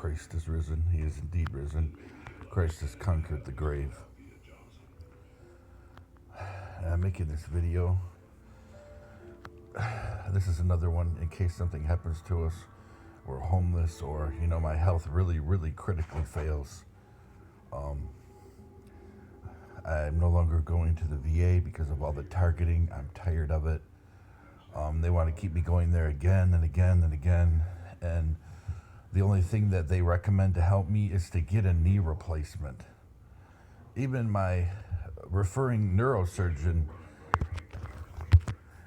Christ is risen. He is indeed risen. Christ has conquered the grave. I'm making this video. This is another one in case something happens to us. We're homeless, or my health really, really critically fails. I'm no longer going to the VA because of all the targeting. I'm tired of it. They want to keep me going there again and again and again. And the only thing that they recommend to help me is to get a knee replacement. Even my referring neurosurgeon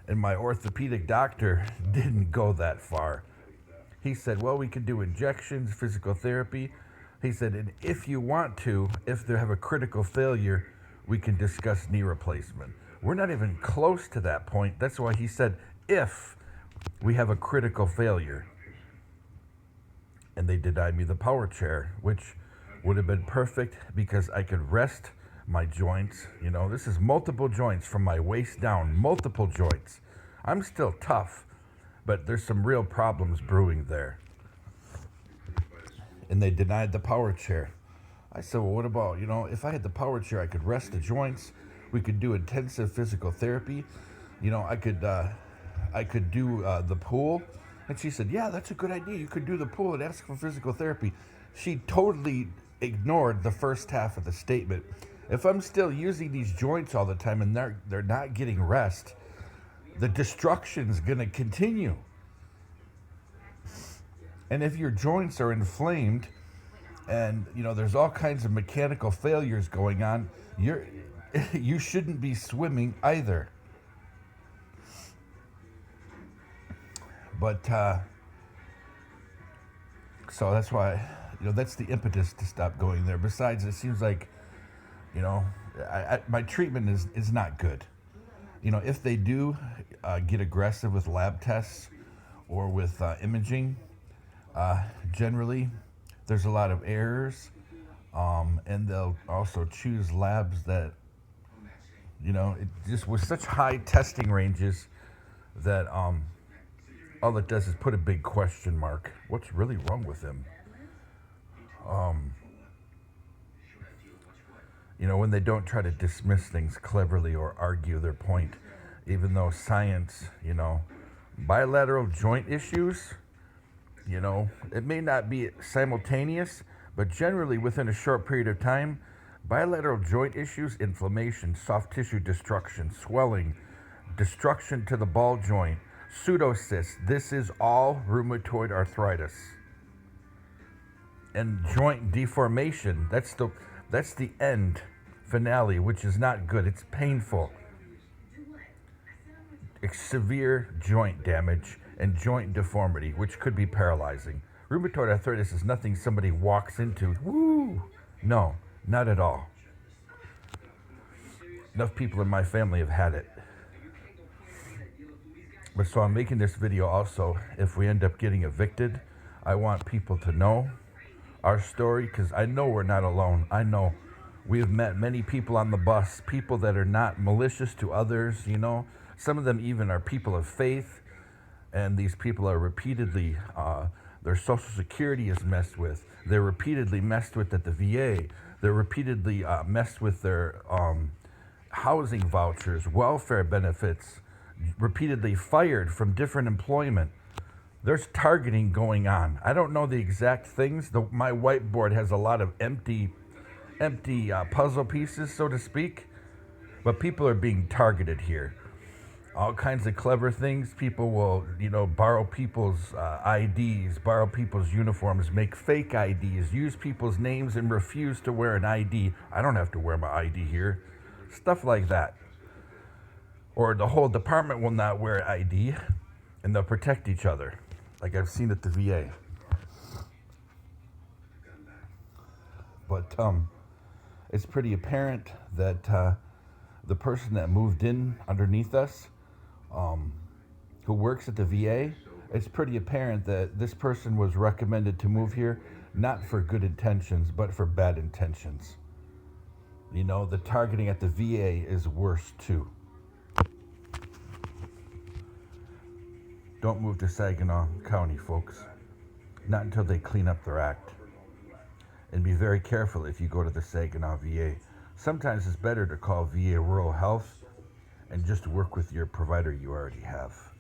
and my orthopedic doctor didn't go that far. He said, well, we could do injections, physical therapy. He said, and if you want to, if they have a critical failure, we can discuss knee replacement. We're not even close to that point. That's why he said, if we have a critical failure. And they denied me the power chair, which would have been perfect because I could rest my joints. This is multiple joints from my waist down, multiple joints. I'm still tough, but there's some real problems brewing there. And they denied the power chair. I said, well, what about, if I had the power chair, I could rest the joints. We could do intensive physical therapy. I could do the pool. And she said, yeah, that's a good idea. You could do the pool and ask for physical therapy. She totally ignored the first half of the statement. If I'm still using these joints all the time and they're not getting rest, the destruction's going to continue. And if your joints are inflamed and, there's all kinds of mechanical failures going on, you shouldn't be swimming either. But, so that's why, that's the impetus to stop going there. Besides, it seems like, my treatment is not good. If they do get aggressive with lab tests or with imaging, generally there's a lot of errors, and they'll also choose labs that, it just with such high testing ranges that, all it does is put a big question mark. What's really wrong with him? When they don't try to dismiss things cleverly or argue their point, even though science, bilateral joint issues, it may not be simultaneous, but generally within a short period of time, bilateral joint issues, inflammation, soft tissue destruction, swelling, destruction to the ball joint, pseudocysts, this is all rheumatoid arthritis. And joint deformation, that's the end finale, which is not good. It's painful. It's severe joint damage and joint deformity, which could be paralyzing. Rheumatoid arthritis is nothing somebody walks into. Woo! No, not at all. Enough people in my family have had it. But so I'm making this video also, if we end up getting evicted, I want people to know our story, because I know we're not alone. I know we have met many people on the bus, people that are not malicious to others, Some of them even are people of faith, and these people are repeatedly, their Social Security is messed with. They're repeatedly messed with at the VA. They're repeatedly messed with their housing vouchers, welfare benefits, repeatedly fired from different employment. There's targeting going on. I don't know the exact things. My whiteboard has a lot of empty puzzle pieces, so to speak. But people are being targeted here. All kinds of clever things. People will, borrow people's IDs, borrow people's uniforms, make fake IDs, use people's names and refuse to wear an ID. I don't have to wear my ID here. Stuff like that. Or the whole department will not wear ID, and they'll protect each other, like I've seen at the VA. But it's pretty apparent that the person that moved in underneath us, who works at the VA, it's pretty apparent that this person was recommended to move here not for good intentions, but for bad intentions. The targeting at the VA is worse too. Don't move to Saginaw County, folks. Not until they clean up their act. And be very careful if you go to the Saginaw VA. Sometimes it's better to call VA Rural Health and just work with your provider you already have.